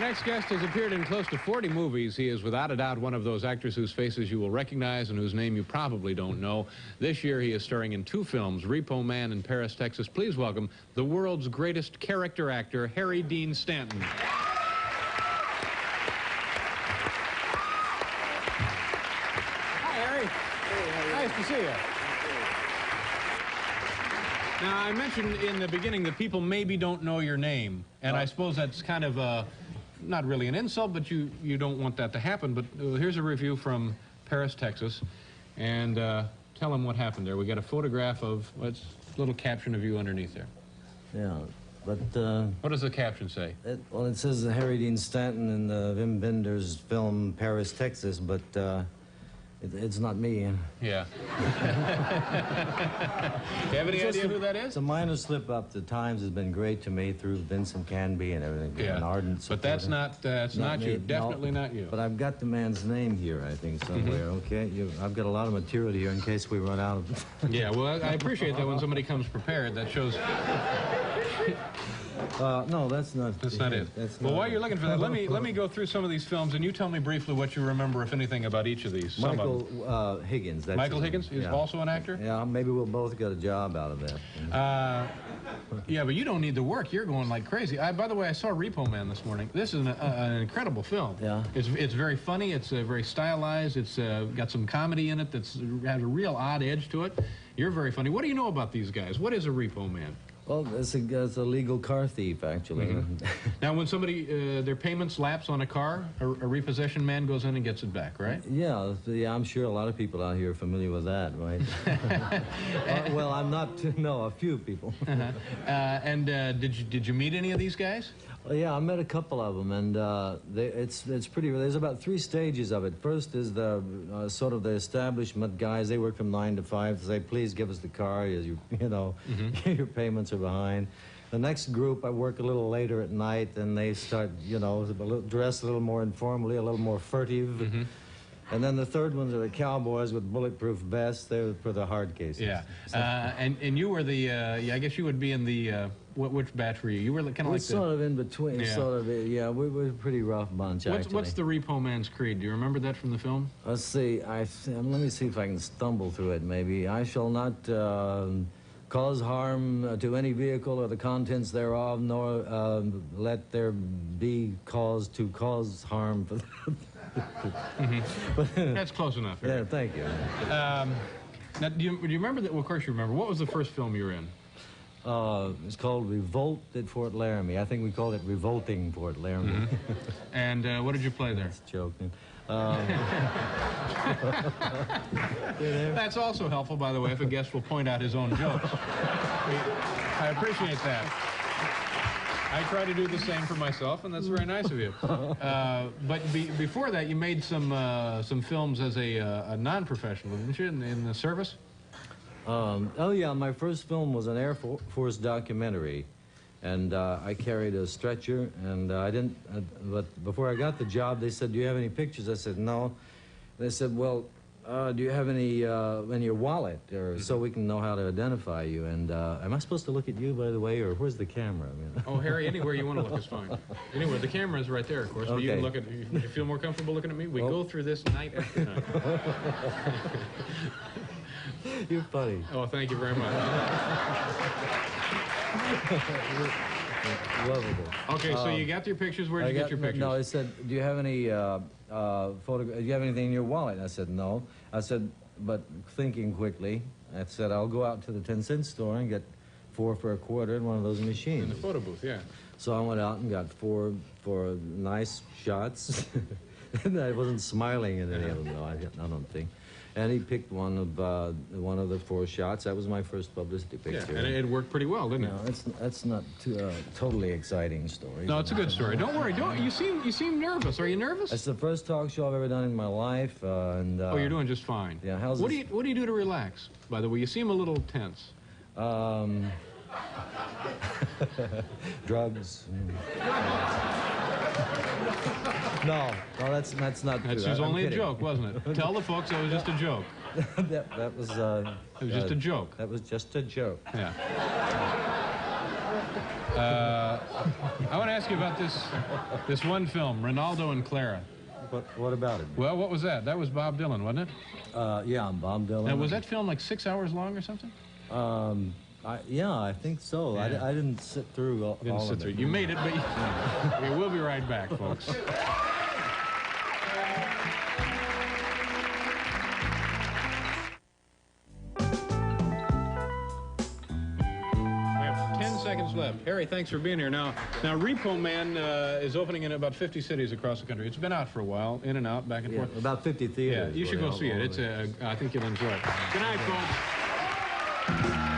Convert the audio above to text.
next guest has appeared in close to 40 movies. He is without a doubt one of those actors whose faces you will recognize and whose name you probably don't know. This year he is starring in 2 films, Repo Man and Paris, Texas. Please welcome the world's greatest character actor, Harry Dean Stanton. Hi, Harry. Hey, nice to see you. Now, I mentioned in the beginning that people maybe don't know your name, and I suppose that's kind of not really an insult, but you don't want that to happen. But here's a review from Paris, Texas, and tell them what happened there. We got a photograph of what's a little caption of you underneath there. Yeah, but... what does the caption say? Well, it says Harry Dean Stanton in Wim Wenders' film Paris, Texas, but it's not me. Yeah. You have any idea who that is? It's a minor slip-up. The Times has been great to me through Vincent Canby and everything. Yeah, an ardent but that's not you. Definitely not you. But I've got the man's name here, I think, somewhere. Okay, I've got a lot of material here in case we run out of it. Yeah, well, I appreciate that when somebody comes prepared. That shows... no, that's not. That's not it. Well, while you're looking for that, let me go through some of these films, and you tell me briefly what you remember, if anything, about each of these. Michael Higgins. That's Michael Higgins is also an actor. Yeah, maybe we'll both get a job out of that. Yeah, but you don't need the work. You're going like crazy. By the way, I saw Repo Man this morning. This is an incredible film. Yeah. It's very funny. It's very stylized. It's got some comedy in it that's has a real odd edge to it. You're very funny. What do you know about these guys? What is a Repo Man? Well, it's a legal car thief, actually. Now, when somebody, their payments lapse on a car, a repossession man goes in and gets it back, right? Yeah, I'm sure a lot of people out here are familiar with that, right? Well, I'm not, no, a few people. And did you meet any of these guys? Well, yeah, I met a couple of them, and it's pretty. There's about 3 stages of it. First is the sort of the establishment guys. They work from 9 to 5. They say, please give us the car. You know, your payments are behind. The next group, I work a little later at night, and they start, you know, dressed a little more informally, a little more furtive. And then the third ones are the cowboys with bulletproof vests. They're for the hard cases. Yeah. So, and you were the, yeah, I guess you would be in the, which batch were you? You were kind of like sort of in between, sort of, yeah, we were a pretty rough bunch, actually. What's the Repo Man's creed? Do you remember that from the film? Let's see, let me see if I can stumble through it, maybe. I shall not cause harm to any vehicle or the contents thereof, nor let there be cause to cause harm for That's close enough. Right? Yeah, thank you. Now, do you remember that? Well, of course you remember. What was the first film you were in? It's called Revolt at Fort Laramie. I think we called it Revolting Fort Laramie. And what did you play there? That's joking. That's also helpful, by the way, if a guest will point out his own jokes. I appreciate that. I try to do the same for myself, and that's very nice of you. But before that, you made some films as a non-professional, didn't you, in the service? Oh, yeah, my first film was an Air Force documentary. And I carried a stretcher, and I didn't, but before I got the job, they said, do you have any pictures? I said, no. They said, well, do you have any in your wallet, or so we can know how to identify you? And am I supposed to look at you, by the way, or where's the camera? I mean, oh, Harry, anywhere you want to look is fine. Anywhere, the camera is right there, of course. Okay. But you can look at, you feel more comfortable looking at me? We go through this night after night. You're funny. Oh, thank you very much. Lovable. Okay, so you got your pictures. Where'd you get your pictures? No, I said, do you have any do you have anything in your wallet? I said, no. I said, but thinking quickly, I said, I'll go out to the 10-cent store and get 4 for a quarter in one of those machines. In the photo booth, yeah. So I went out and got 4 nice shots. And I wasn't smiling at any of them, though, I don't think. And he picked one of the 4 shots. That was my first publicity picture. Yeah, and it worked pretty well, didn't it? No, that's not a totally exciting story. No, it's a good story. Don't worry. You seem nervous. Are you nervous? It's the first talk show I've ever done in my life, and oh, you're doing just fine. Yeah. What do you do to relax? By the way, you seem a little tense. Drugs. No, that's not true. That was only a joke, wasn't it? Tell the folks it was just a joke. that was. It was just a joke. That was just a joke. Yeah. I want to ask you about this one film, Ronaldo and Clara. What about it? Well, what was that? That was Bob Dylan, wasn't it? Yeah, I'm Bob Dylan. Now, was that film like 6 hours long or something? Yeah, I think so. Yeah. I didn't sit through all of it. You made it, but yeah, we'll be right back, folks. We have 10 seconds left. Harry, thanks for being here. Now Repo Man is opening in about 50 cities across the country. It's been out for a while, in and out, back and forth. About 50 theaters. Yeah, you should go see it. I think you'll enjoy it. Good night, folks.